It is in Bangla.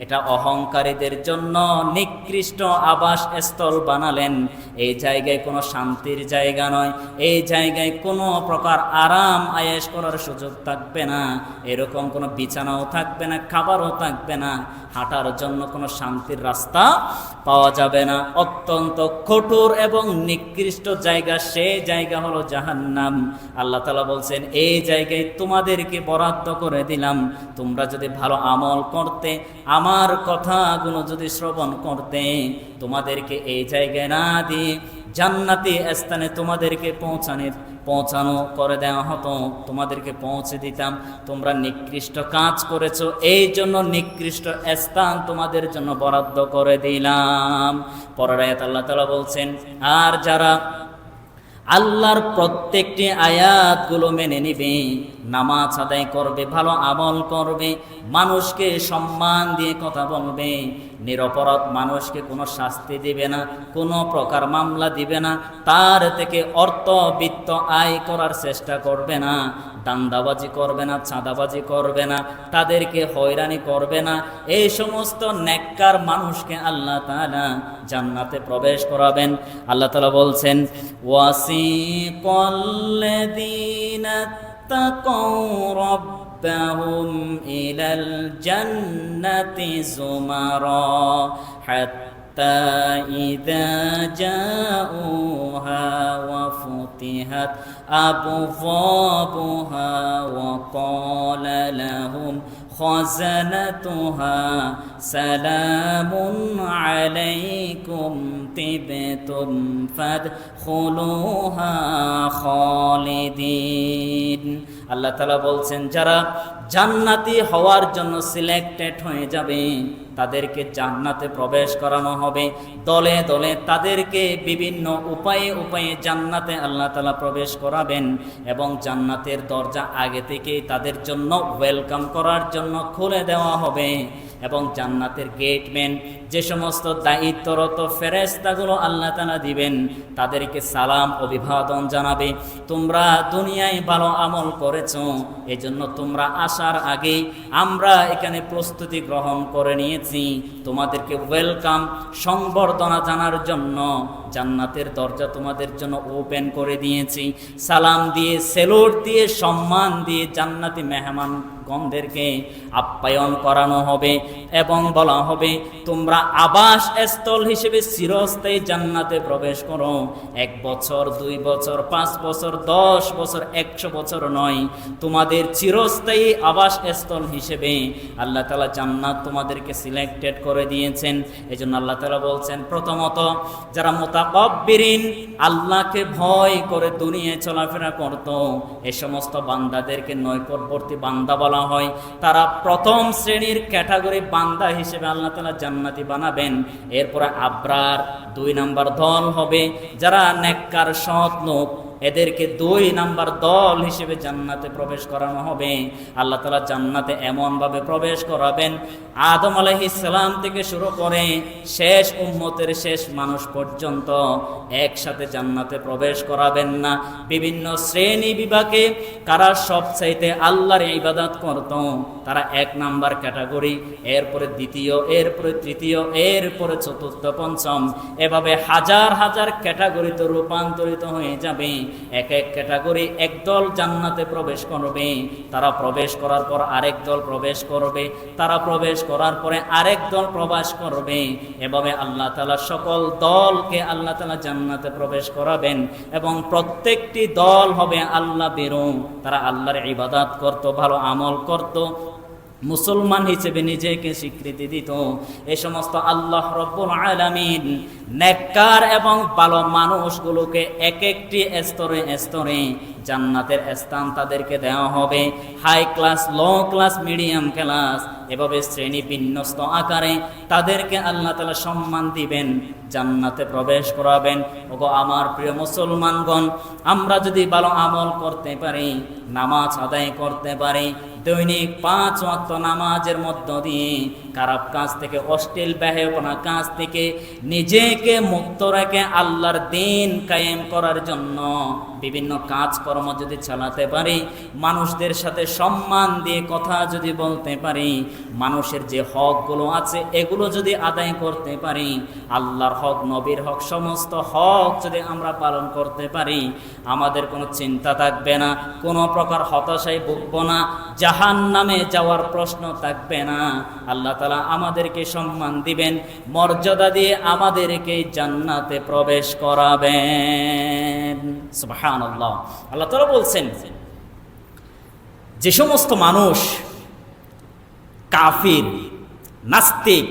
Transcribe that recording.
এটা অহংকারীদের জন্য নিকৃষ্ট আবাস স্থল বানালেন। এই জায়গায় কোনো শান্তির জায়গা নয়, এই জায়গায় কোনো প্রকার আরাম আয়েশ করার সুযোগ থাকবে না, এরকম কোনো বিছানাও থাকবে না, খাবারও থাকবে না, হাঁটার জন্য কোনো শান্তির রাস্তা পাওয়া যাবে না। অত্যন্ত কঠোর এবং নিকৃষ্ট জায়গা, সেই জায়গা হলো জাহান্নাম। আল্লাহ তাআলা বলছেন, এই জায়গায় তোমাদেরকে বরাদ্দ করে দিলাম, তোমরা যদি ভালো আমল করতে, আমার কথাগুলো যদি শ্রবণ করতে, তোমাদেরকে এই জায়গায় না দিয়ে জান্নাতি স্থানে তোমাদেরকে পৌঁছানো করে দেওয়া হতো, তোমাদেরকে পৌঁছে দিতাম। তোমরা নিকৃষ্ট কাজ করেছো, এই জন্য নিকৃষ্ট স্থান তোমাদের জন্য বরাদ্দ করে দিলাম। পরের আয়াত আল্লাহ তাআলা বলছেন, আর যারা আল্লাহর প্রত্যেকটি আয়াতগুলো মেনে নিবে, নামাজ আদায় করবে, ভালো আমল করবে, মানুষকে সম্মান দিয়ে কথা বলবে, নিরপরাধ মানুষকে কোনো শাস্তি দিবে না, কোনো প্রকার মামলা দিবে না, তার থেকে অর্থ বিত্ত আয় করার চেষ্টা করবে না, দান্দাবাজি করবে না, চাঁদাবাজি করবে না, তাদেরকে হয়রানি করবে না, এই সমস্ত নেককার মানুষকে আল্লাহ তাআলা জান্নাতে প্রবেশ করাবেন। আল্লাহ তাআলা বলছেন, ওয়াসিকাল্লাযীনা তাকাউ রাব্বাহুম ইলাল জান্নাতি যুমারা হাত্তা ইযা জাউহা ওয়া ফুতিহাত আবওয়াবুহা ওয়া ক্বালা লাহুম খাযানাতুহা সালামুন আলাইকুম তিবতুম ফাদখুলুহা খালিদিন। আল্লাহ তাআলা বলছেন, যারা জান্নাতি হওয়ার জন্য সিলেক্টেড হয়ে যাবে, তাদেরকে জান্নাতে প্রবেশ করানো হবে। দলে দলে তাদেরকে বিভিন্ন উপায়ে উপায়ে জান্নাতে আল্লাহ তাআলা প্রবেশ করাবেন, এবং জান্নাতের দরজা আগে থেকেই তাদের জন্য ওয়েলকাম করার জন্য খুলে দেওয়া হবে। এবং জান্নাতের গেটম্যান, যে সমস্ত দায়িত্বরত ফেরেশতাগুলো আল্লাহ তাআলা দিবেন, তাদেরকে সালাম অভিবাদন জানাবে। তোমরা দুনিয়ায় ভালো আমল করেছো, এজন্য তোমরা আসার আগে আমরা এখানে প্রস্তুতি গ্রহণ করে নিয়েছি, তোমাদেরকে ওয়েলকাম সংবর্ধনা জানার জন্য জান্নাতের দরজা তোমাদের জন্য ওপেন করে দিয়েছি। সালাম দিয়ে, সেলুট দিয়ে, সম্মান দিয়ে জান্নাতি মেহমানগণদেরকে আপ্যায়ন করানো হবে এবং বলা হবে, তোমরা আবাস স্থল হিসেবে চিরস্থায়ী জান্নাতে প্রবেশ করো। 1 বছর, 2 বছর, 5 বছর, 10 বছর, 100 বছর নয়, তোমাদের চিরস্থায়ী আবাস স্থল হিসেবে আল্লাহ তাআলা জান্নাত তোমাদেরকে সিলেক্টেড করে দিয়েছেন। এজন্য আল্লাহ তাআলা বলছেন, প্রথমত যারা মুতাকাব্বিরিন, আল্লাহকে ভয় করে দুনিয়ায় চলাফেরা করত, এই সমস্ত বান্দাদেরকে নৈকটবর্তী বান্দা বলা হয়। তারা প্রথম শ্রেণীর ক্যাটাগরি বান্দা হিসেবে আল্লাহ তাআলা জান্নাতি বানাবেন। এরপরে আবরার 2 নাম্বার দল হবে, যারা নেককার সৎ লোক, এদেরকে 2 নাম্বার দল হিসেবে জান্নাতে প্রবেশ করানো হবে। আল্লাহ তাআলা জান্নাতে এমনভাবে প্রবেশ করাবেন, আদম আলাইহিস সালাম থেকে শুরু করে শেষ উম্মতের শেষ মানুষ পর্যন্ত একসাথে জান্নাতে প্রবেশ করাবেন না। বিভিন্ন শ্রেণী বিভাগে কারা সবচাইতে আল্লাহর ইবাদত করত, তারা 1 নাম্বার ক্যাটাগরি, এরপরে দ্বিতীয়, এরপরে তৃতীয়, এরপরে চতুর্থ, পঞ্চম, এভাবে হাজার হাজার ক্যাটাগরিতে রূপান্তরিত হয়ে যাবে। এক এক ক্যাটাগরি একদল জান্নাতে প্রবেশ করবে, তারা প্রবেশ করার পর আরেক দল প্রবেশ করবে, তারা প্রবেশ করার পরে আরেক দল প্রবেশ করবে। এভাবে আল্লাহ তাআলা সকল দলকে আল্লাহ তাআলা জান্নাতে প্রবেশ করাবেন, এবং প্রত্যেকটি দল হবে আল্লাহ বেরো, তারা আল্লাহর ইবাদত করত, ভালো আমল করত, মুসলমান হিসেবে নিজেকে স্বীকৃতি দিত। এই সমস্ত আল্লাহ রব্বুল আলামিন নেককার এবং ভালো মানুষগুলোকে এক একটি স্তরে স্তরে জান্নাতের স্থান তাদেরকে দেওয়া হবে। High class, low class, medium class, এভাবে শ্রেণী বিন্যস্ত আকারে তাদেরকে আল্লাহ তাআলা সম্মান দিবেন, জান্নাতে প্রবেশ করাবেন। ওগো আমার প্রিয় মুসলমানগণ, আমরা যদি ভালো আমল করতে পারি, নামাজ আদায় করতে পারি, দৈনিক 5 ওয়াক্ত নামাজের মধ্য দিয়ে খারাপ কাজ থেকে, অশ্লীল বেহায়াপনা কাজ থেকে নিজেকে মুক্ত রেখে আল্লাহর দ্বীন কায়েম করার জন্য বিভিন্ন কাজকর্ম যদি চালাতে পারি, মানুষদের সাথে সম্মান দিয়ে কথা যদি বলতে পারি, মানুষের যে হকগুলো আছে এগুলো যদি আদায় করতে পারি, আল্লাহর হক, নবীর হক, সমস্ত হক যদি আমরা পালন করতে পারি, আমাদের কোনো চিন্তা থাকবে না, কোনো প্রকার হতাশায় ভুগব না, জাহান্নামে যাওয়ার প্রশ্ন থাকবে না। আল্লাহ তাআলা আমাদেরকে সম্মান দিবেন, মর্যাদা দিয়ে আমাদেরকে জান্নাতে প্রবেশ করাবেন। সুবহানাল্লাহ। আল্লাহ তাআলা বলছেন, যে সমস্ত মানুষ কাফির, নাস্তিক,